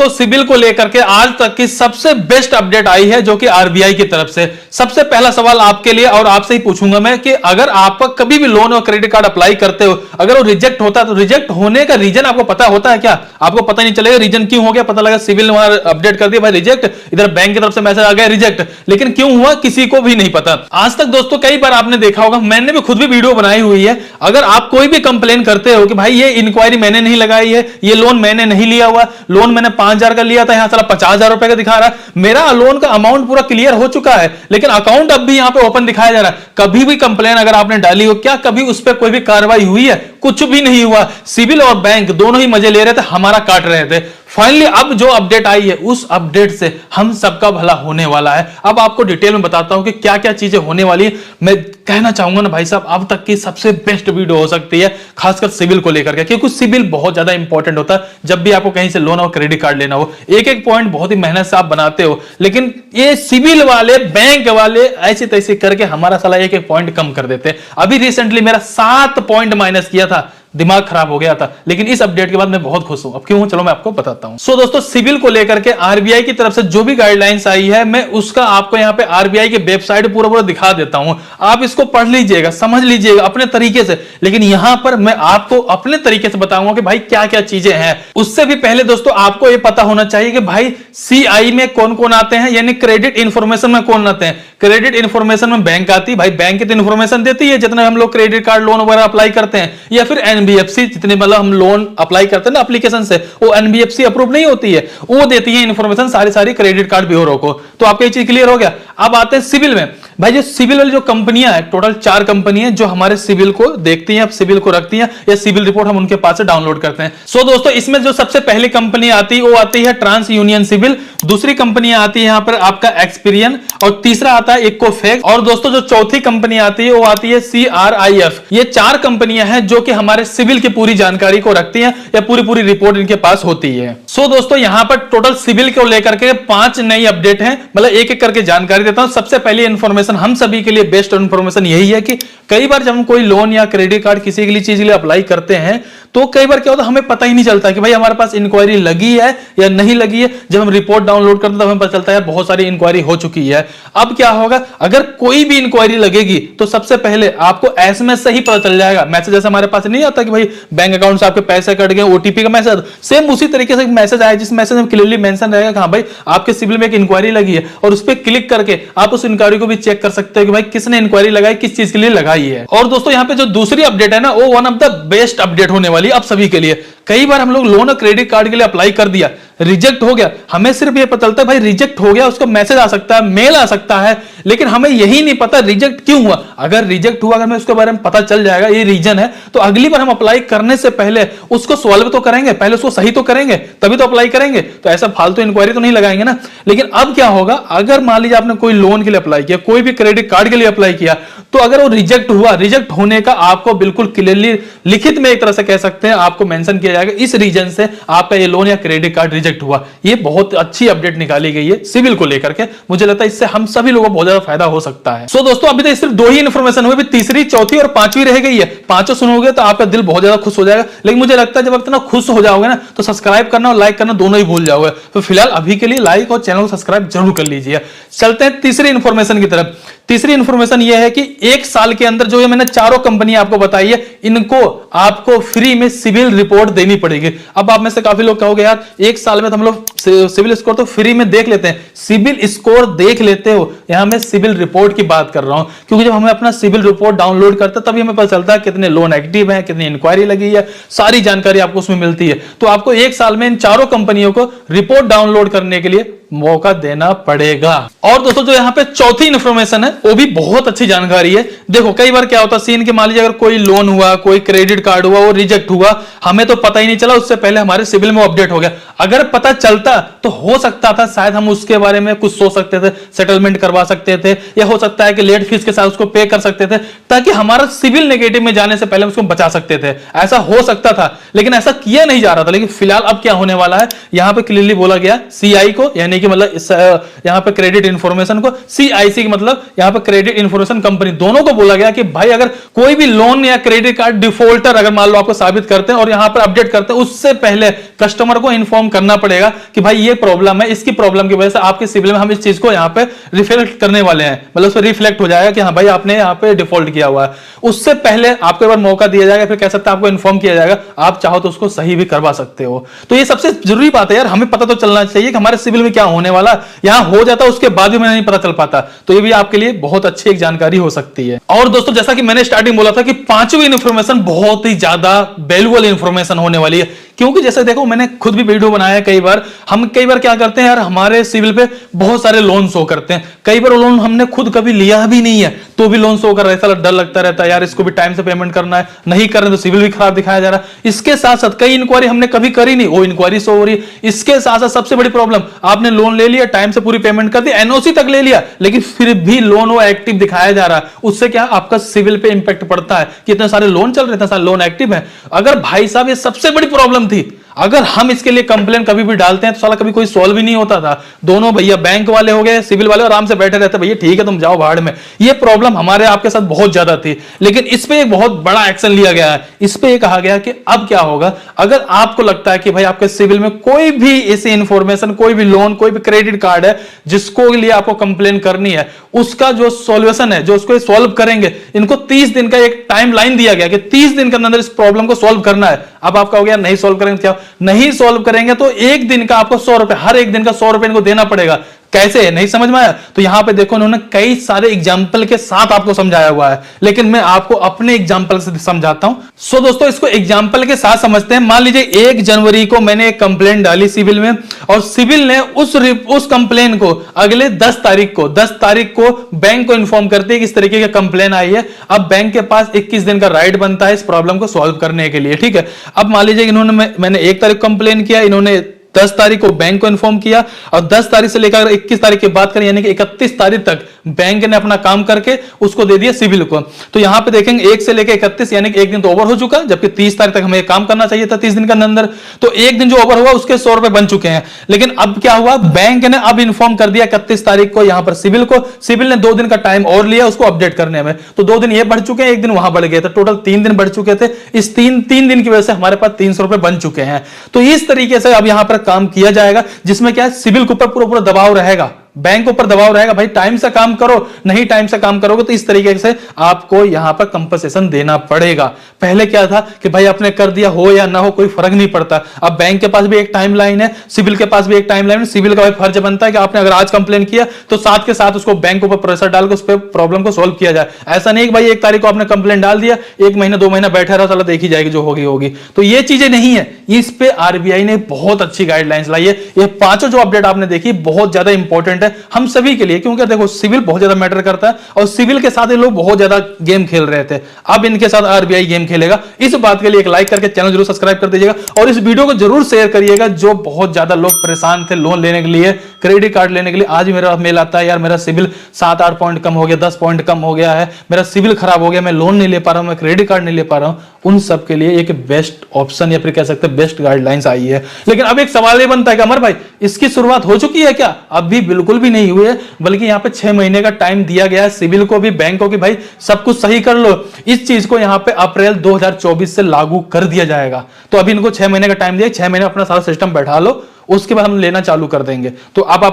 दोस्तों सिबिल को लेकर के आज तक की सबसे बेस्ट अपडेट आई है जो कि आरबीआई की तरफ से। सबसे पहला सवाल आपके लिए और आपसे ही पूछूंगा मैं कि अगर आप कभी भी लोन और क्रेडिट कार्ड अप्लाई करते हो, अगर वो रिजेक्ट होता है तो रिजेक्ट होने का रीजन आपको पता होता है क्या? आपको पता नहीं चलेगा रीजन क्यों हो गया, पता लगा सिबिल ने अपडेट कर दिया भाई रिजेक्ट, इधर बैंक की तरफ से मैसेज आ गया रिजेक्ट, लेकिन क्यों हुआ किसी को भी नहीं पता आज तक। दोस्तों कई बार आपने देखा होगा, मैंने भी खुद भी वीडियो बनाई हुई है, अगर आप कोई भी कंप्लेन करते हो कि भाई ये इंक्वायरी मैंने नहीं लगाई है, ये लोन मैंने नहीं लिया हुआ, लोन मैंने 5,000 का लिया था, यहां साला 50,000 रुपए का दिखा रहा है, मेरा लोन का अमाउंट पूरा क्लियर हो चुका है लेकिन अकाउंट अब भी यहां पे ओपन दिखाया जा रहा है, कभी भी कंप्लेन अगर आपने डाली हो, क्या कभी उस पर कोई भी कार्रवाई हुई है? कुछ भी नहीं हुआ। सिबिल और बैंक दोनों ही मजे ले रहे थे, हमारा काट रहे थे। फाइनली अब जो अपडेट आई है उस अपडेट से हम सबका भला होने वाला है। अब आपको डिटेल में बताता हूं कि क्या क्या चीजें होने वाली है। मैं कहना चाहूंगा ना भाई साहब, अब तक की सबसे बेस्ट वीडियो हो सकती है खासकर सिबिल को लेकर के, क्योंकि सिबिल बहुत ज्यादा इंपॉर्टेंट होता है जब भी आपको कहीं से लोन और क्रेडिट कार्ड लेना हो। एक एक पॉइंट बहुत ही मेहनत से आप बनाते हो, लेकिन ये सिबिल वाले बैंक वाले ऐसे तैसे करके हमारा साला एक एक पॉइंट कम कर देते। अभी रिसेंटली मेरा 7 पॉइंट माइनस किया था, दिमाग खराब हो गया था, लेकिन इस अपडेट के बाद मैं बहुत खुश हूं। अब क्यों हूं चलो मैं आपको बताता हूं। सो दोस्तों सिबिल को लेकर के आरबीआई की तरफ से जो भी गाइडलाइंस आई है, मैं उसका आपको यहां पे आरबीआई के वेबसाइट पूरा दिखा देता हूं। आप इसको पढ़ लीजिएगा, समझ लीजिएगा अपने तरीके से, लेकिन यहां पर मैं आपको अपने तरीके से बताऊंगा कि भाई क्या क्या चीजें हैं। उससे भी पहले दोस्तों आपको यह पता होना चाहिए कि भाई सीआई में कौन कौन आते हैं, यानी क्रेडिट इंफॉर्मेशन में कौन आते हैं। क्रेडिट इंफॉर्मेशन में बैंक आती है, भाई बैंक की तो इंफॉर्मेशन देती है जितने हम लोग क्रेडिट कार्ड लोन वगैरह अप्लाई करते हैं, या फिर एनबीएफसी जितने मतलब हम लोन अप्लाई करते हैं ना एप्लीकेशन से, वो एनबीएफसी अप्रूव नहीं होती है, वो देती है इंफॉर्मेशन सारी क्रेडिट कार्ड ब्यूरो को। तो आपको ये चीज क्लियर हो गया। अब आते हैं सिबिल में। भाई जो सिबिल वाली जो कंपनियां हैं, टोटल 4 कंपनी है जो हमारे सिबिल को देखती हैं, सिबिल को रखती हैं, या सिबिल रिपोर्ट हम उनके पास से डाउनलोड करते हैं। सो दोस्तों इसमें जो सबसे पहली कंपनी आती है वो आती है ट्रांस यूनियन सिबिल, दूसरी कंपनी आती है यहां पर आपका एक्सपीरियन, और तीसरा आता है इकोफेक्स, और दोस्तों जो चौथी कंपनी आती है वो आती है सीआरआईएफ। ये 4 कंपनियां हैं जो कि हमारे सिबिल की पूरी जानकारी को रखती हैं, या पूरी रिपोर्ट इनके पास होती है। सो दोस्तों यहां पर टोटल सिबिल को लेकर के 5 नई अपडेट हैं, मतलब एक एक करके जानकारी देता हूं। सबसे पहली इंफॉर्मेशन हम सभी के लिए बेस्ट इंफॉर्मेशन यही है कि कई बार जब हम कोई लोन या क्रेडिट कार्ड किसी के लिए चीज के लिए अप्लाई करते हैं तो कई बार क्या होता है हमें पता ही नहीं चलता कि भाई हमारे पास इंक्वायरी लगी है या नहीं लगी है। जब हम रिपोर्ट डाउनलोड करते हैं तब हमें पता चलता है बहुत सारी इंक्वायरी हो चुकी है। अब क्या होगा, अगर कोई भी इंक्वायरी लगेगी तो सबसे पहले आपको एसएमएस से ही पता चल जाएगा। मैसेज जैसे हमारे पास नहीं आता कि भाई बैंक अकाउंट से आपके पैसे कट गए, ओटीपी का मैसेज, सेम उसी तरीके से मैसेज आया जिस मैसेज में क्लियरली मेंशन रहेगा कि हाँ भाई आपके सिबिल में एक इंक्वायरी लगी है, और उस पर क्लिक करके आप उस इंक्वायरी को भी चेक कर सकते हो कि भाई किसने इंक्वायरी लगाई, किस चीज के लिए लगाई है। और दोस्तों यहाँ पे जो दूसरी अपडेट है ना, वो one of the best update होने वाली है आप सभी के लिए। कई बार हम लोग लोन और क्रेडिट कार्ड के लिए अप्लाई कर दिया, रिजेक्ट हो गया, हमें सिर्फ ये पता चलता है भाई रिजेक्ट हो गया, उसका मैसेज आ सकता है, मेल आ सकता है, लेकिन हमें यही नहीं पता रिजेक्ट क्यों हुआ। अगर रिजेक्ट हुआ, अगर हमें उसके बारे में पता चल जाएगा ये रीजन है, तो अगली बार हम अप्लाई करने से पहले उसको सॉल्व तो करेंगे, पहले उसको सही तो करेंगे, तभी तो अप्लाई करेंगे। तो ऐसा फालतू इंक्वायरी तो नहीं लगाएंगे ना। लेकिन अब क्या होगा, अगर मान लीजिए आपने कोई लोन के लिए अप्लाई किया, कोई भी क्रेडिट कार्ड के लिए अप्लाई किया, तो अगर वो रिजेक्ट हुआ, रिजेक्ट होने का आपको बिल्कुल क्लियरली लिखित में एक तरह से कह सकते हैं, आपको मेंशन किया जाएगा इस रीजन से आपका ये लोन या क्रेडिट कार्ड रिजेक्ट हुआ। ये बहुत अच्छी अपडेट निकाली गई है सिबिल को लेकर के। मुझे लगता है इससे हम सभी लोगों को बहुत ज्यादा फायदा हो सकता है। सो दोस्तों अभी तो सिर्फ 2 ही इंफॉर्मेशन हुई, तीसरी, चौथी और 5वीं रह गई है। 5 सुनोगे तो आपका दिल बहुत ज्यादा खुश हो जाएगा, लेकिन मुझे लगता है जब आप इतना खुश हो जाओगे ना तो सब्सक्राइब करना और लाइक करना दोनों ही भूल जाओगे। तो फिलहाल अभी के लिए लाइक और चैनल को सब्सक्राइब जरूर कर लीजिए। चलते हैं तीसरी इंफॉर्मेशन की तरफ। तीसरी इंफॉर्मेशन यह है कि 1 साल के अंदर जो ये मैंने 4 कंपनी आपको बताई है, इनको आपको फ्री में सिबिल रिपोर्ट देनी पड़ेगी। अब आप में से काफी लोग कहोगे यार 1 साल में तो हम लोग सिबिल स्कोर तो फ्री में देख लेते हैं। सिबिल स्कोर देख लेते हो, यहां मैं सिबिल रिपोर्ट की बात कर रहा हूं, क्योंकि जब हमें अपना सिबिल रिपोर्ट डाउनलोड करते हैं तभी हमें पता चलता है कितने लोन एक्टिव हैं, कितनी इंक्वायरी लगी है, सारी जानकारी आपको उसमें मिलती है। तो आपको 1 साल में इन 4 कंपनियों को रिपोर्ट डाउनलोड करने के लिए मौका देना पड़ेगा। और दोस्तों जो यहाँ पे चौथी इंफॉर्मेशन है वो भी बहुत अच्छी जानकारी है। देखो कई बार क्या होता है सीन के, मान लीजिए अगर कोई लोन हुआ, कोई क्रेडिट कार्ड हुआ, वो रिजेक्ट हुआ, हमें तो पता ही नहीं चला, उससे पहले हमारे सिबिल में अपडेट हो गया। अगर पता चलता तो हो सकता था शायद हम उसके बारे में कुछ सोच सकते थे, सेटलमेंट करवा सकते थे, या हो सकता है कि लेट फीस के साथ उसको पे कर सकते थे, ताकि हमारा सिबिल नेगेटिव में जाने से पहले उसको बचा सकते थे। ऐसा हो सकता था, लेकिन ऐसा किया नहीं जा रहा था। लेकिन फिलहाल अब क्या होने वाला है, यहां पे क्लियरली बोला गया सीआई को, यानी की मतलब यहाँ पे क्रेडिट इंफॉर्मेशन को, CIC मतलब यहाँ पे क्रेडिट इंफॉर्मेशन कंपनी, दोनों को बोला गया कि भाई अगर कोई भी लोन या क्रेडिट कार्ड डिफॉल्टर अगर मान लो आपको साबित करते हैं और यहाँ पर अपडेट करते हैं, उससे पहले कस्टमर को इन्फॉर्म करना पड़ेगा कि भाई ये प्रॉब्लम है, इसकी प्रॉब्लम की वजह से आपके सिविल में हम इस चीज को यहाँ पे रिफ्लेक्ट करने वाले हैं, मतलब उस पर रिफ्लेक्ट हो जाएगा कि हाँ भाई आपने यहाँ पे डिफॉल्ट किया हुआ है। उससे पहले आपको एक बार मौका दिया जाएगा, फिर कह सकते हैं आपको इन्फॉर्म किया जाएगा, आप चाहो तो उसको सही भी करवा सकते हो। तो ये सबसे जरूरी बात है यार, हमें पता तो चलना चाहिए कि हमारे सिविल में क्या होने वाला, यहां हो जाता उसके बाद भी मैंने नहीं पता चल पाता, तो ये भी आपके लिए बहुत अच्छी एक जानकारी हो सकती है। और दोस्तों जैसा कि मैंने स्टार्टिंग बोला था कि पांचवी इंफॉर्मेशन बहुत ही ज्यादा वैल्यूएबल इंफॉर्मेशन होने वाली है, क्योंकि जैसे देखो मैंने खुद भी वीडियो बनाया है कई बार, हम कई बार क्या करते हैं यार, हमारे सिविल पे बहुत सारे लोन शो करते हैं, कई बार लोन हमने खुद कभी लिया भी नहीं है तो भी लोन शो कर रहा है, ऐसा डर लगता रहता है यार इसको भी टाइम से पेमेंट करना है, नहीं कर रहे तो सिविल भी खराब दिखाया जा रहा है। इसके साथ साथ कई इंक्वायरी हमने कभी करी नहीं, वो इंक्वायरी शो हो रही है। इसके साथ साथ सबसे बड़ी प्रॉब्लम, आपने लोन ले लिया, टाइम से पूरी पेमेंट कर दी, NOC तक ले लिया, लेकिन फिर भी लोन वो एक्टिव दिखाया जा रहा है, उससे क्या आपका सिविल पे इंपैक्ट पड़ता है कि इतने सारे लोन चल रहे, इतने सारे लोन एक्टिव है। अगर भाई साहब ये सबसे बड़ी प्रॉब्लम थी, अगर हम इसके लिए कंप्लेन कभी भी डालते हैं तो साला कभी कोई सॉल्व ही नहीं होता था। दोनों भैया बैंक वाले हो गए, सिविल वाले आराम से बैठे रहते, भैया ठीक है तुम जाओ भाड़ में। ये प्रॉब्लम हमारे आपके साथ बहुत ज्यादा थी, लेकिन इस पे एक बहुत बड़ा एक्शन लिया गया है। इस पे कहा गया कि अब क्या होगा, अगर आपको लगता है कि भाई आपके सिविल में कोई भी ऐसी इंफॉर्मेशन, कोई भी लोन, कोई भी क्रेडिट कार्ड है जिसको लिए आपको कंप्लेन करनी है, उसका जो सॉल्यूशन है, जो उसको सॉल्व करेंगे, इनको 30 दिन का एक टाइम लाइन दिया गया कि 30 दिन के अंदर इस प्रॉब्लम को सॉल्व करना है। अब आप कहोगे नहीं सॉल्व करेंगे, क्या नहीं सॉल्व करेंगे तो एक दिन का आपको 100 रुपए, हर एक दिन का 100 रुपए इनको देना पड़ेगा। कैसे, नहीं समझ में आया? तो यहां पे देखो उन्होंने कई सारे एग्जाम्पल के साथ आपको समझाया हुआ है, लेकिन मैं आपको अपने एग्जाम्पल से समझाता हूं। सो दोस्तों इसको एग्जाम्पल के साथ समझते हैं। मान लीजिए 1 जनवरी को मैंने एक कंप्लेंट डाली सिविल में, और सिविल ने उस कंप्लेंट को अगले 10 तारीख को बैंक को इन्फॉर्म करती है कि इस तरीके की कंप्लेंट आई है। अब बैंक के पास 21 दिन का राइट बनता है इस प्रॉब्लम को सॉल्व करने के लिए, ठीक है। अब मान लीजिए इन्होंने, मैंने 1 तारीख कंप्लेंट किया, इन्होंने 10 तारीख को बैंक को इन्फॉर्म किया, और 10 तारीख से लेकर 21 तारीख की बात करें यानी कि 31 तारीख तक बैंक ने अपना काम करके उसको दे दिया सिविल को। तो यहां पे देखेंगे 1 से लेकर 31 यानी कि एक दिन तो ओवर हो चुका, जबकि 30 तारीख तक हमें काम करना चाहिए था 30 दिन के अंदर। तो एक दिन जो ओवर हुआ उसके 100 रुपए बन चुके हैं। लेकिन अब क्या हुआ, बैंक ने अब इन्फॉर्म कर दिया 31 तारीख को यहां पर सिविल को, सिविल ने 2 दिन का टाइम और लिया उसको अपडेट करने में। तो 2 दिन ये बढ़ चुके हैं, एक दिन वहां बढ़ गए थे, टोटल 3 दिन बढ़ चुके थे। इस 3 दिन की वजह से हमारे पास 300 रुपए बन चुके हैं। तो इस तरीके से अब यहां पर काम किया जाएगा, जिसमें क्या है, सिविल के ऊपर पूरा दबाव रहेगा, बैंक ऊपर दबाव रहेगा, भाई टाइम से काम करो, नहीं टाइम से काम करोगे तो इस तरीके से आपको यहां पर कंपनसेशन देना पड़ेगा। पहले क्या था कि भाई आपने कर दिया, हो या ना हो कोई फर्क नहीं पड़ता। अब बैंक के पास भी एक टाइम लाइन है, सिविल के पास भी एक टाइम लाइन है। सिविल का भाई फर्ज बनता है कि आपने अगर आज कंप्लेन किया तो साथ के साथ उसको बैंक ऊपर प्रेशर डालकर उस पर प्रॉब्लम को सोल्व किया जाए। ऐसा नहीं कि भाई 1 तारीख को आपने कंप्लेन डाल दिया, 1 महीना 2 महीना बैठा रहा, चलो देखी जाएगी जो होगी। तो ये चीजें नहीं है, इस पे आरबीआई ने बहुत अच्छी गाइडलाइंस लाई है। ये पांचों जो अपडेट आपने देखी बहुत ज्यादा इंपॉर्टेंट है हम सभी के लिए, क्योंकि देखो सिविल बहुत ज्यादा मैटर करता है, और सिविल के साथ ये लोग बहुत ज्यादा गेम खेल रहे थे, अब इनके साथ आरबीआई गेम खेलेगा। इस बात के लिए एक लाइक करके चैनल जरूर सब्सक्राइब कर दीजिएगा, और इस वीडियो को जरूर शेयर करिएगा। जो बहुत ज्यादा लोग परेशान थे लोन लेने के लिए, क्रेडिट कार्ड लेने के लिए, आज मेरा मेल आता है यार मेरा सिविल 7-8 पॉइंट कम हो गया, 10 पॉइंट कम हो गया है, मेरा सिविल खराब हो गया, मैं लोन नहीं ले पा रहा हूं, मैं क्रेडिट कार्ड नहीं ले पा रहा हूं, उन सब के लिए एक बेस्ट ऑप्शन या फिर कह सकते हैं बेस्ट गाइडलाइंस आई है। लेकिन अब एक सवाल ये बनता है कि अमर भाई इसकी शुरुआत हो चुकी है क्या? अभी बिल्कुल भी नहीं हुई है, बल्कि यहाँ पे 6 महीने का टाइम दिया गया है सिविल को भी, बैंक को, कि भाई सब कुछ सही कर लो। इस चीज को यहाँ पे अप्रैल 2024 से लागू कर दिया जाएगा। तो अभी इनको 6 महीने का टाइम दिया, 6 महीने अपना सारा सिस्टम बैठा लो, उसके बाद हम लेना चालू कर देंगे। तो अब आप